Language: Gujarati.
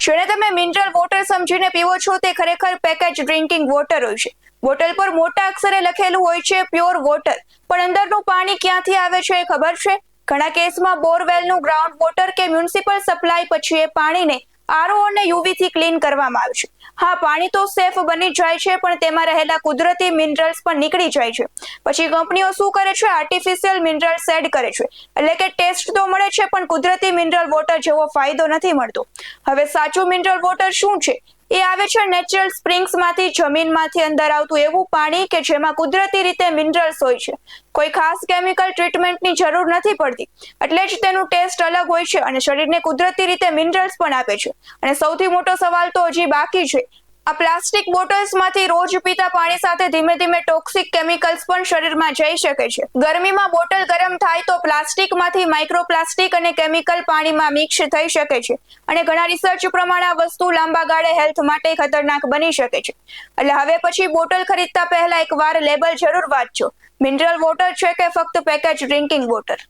જેને તમે મિનરલ વોટર સમજીને પીવો છો તે ખરેખર પેકેજ ડ્રિંકિંગ વોટર હોય છે। બોટલ પર મોટા અક્ષરે લખેલું હોય છે પ્યોર વોટર, પણ અંદરનું પાણી ક્યાંથી આવે છે એ ખબર છે? ઘણા કેસમાં બોરવેલનું ગ્રાઉન્ડ વોટર કે મ્યુનિસિપલ સપ્લાય પછી એ પાણીને આરઓ અને યુવી થી ક્લીન કરવામાં આવે છે। હા, પાણી તો સેફ બની જાય છે, પણ તેમાં રહેલા કુદરતી મિનરલ્સ પણ નીકળી જાય છે। પછી કંપનીઓ શું કરે છે? આર્ટિફિશિયલ મિનરલ્સ એડ કરે છે, એટલે કે ટેસ્ટ તો મળે છે પણ કુદરતી મિનરલ વોટર જેવો ફાયદો નથી મળતો। હવે સાચું મિનરલ વોટર શું છે? એ આવે છે નેચરલ સ્પ્રિંગ્સમાંથી, જમીનમાંથી અંદર આવતું એવું પાણી કે જેમાં કુદરતી રીતે મિનરલ્સ હોય છે। કોઈ ખાસ કેમિકલ ટ્રીટમેન્ટની જરૂર નથી પડતી, એટલે જ તેનું ટેસ્ટ અલગ હોય છે અને શરીરને કુદરતી રીતે મિનરલ્સ પણ આપે છે। અને સૌથી મોટો સવાલ તો હજી બાકી છે, આ પ્લાસ્ટિક બોટલ્સમાંથી રોજ પીતા પાણી સાથે ધીમે ધીમે ટોક્સિક કેમિકલ્સ પણ શરીરમાં જઈ શકે છે। ગરમીમાં બોટલ ગરમ થાય તો પ્લાસ્ટિકમાંથી માઇક્રોપ્લાસ્ટિક અને કેમિકલ પાણીમાં મિક્સ થઈ શકે છે, અને ઘણા રિસર્ચ પ્રમાણે આ વસ્તુ લાંબા ગાળે હેલ્થ માટે ખતરનાક બની શકે છે। એટલે હવે પછી બોટલ ખરીદતા પહેલા એકવાર લેબલ જરૂર વાંચજો, મિનરલ વોટર છે કે ફક્ત પેકેજ ડ્રિંકિંગ વોટર।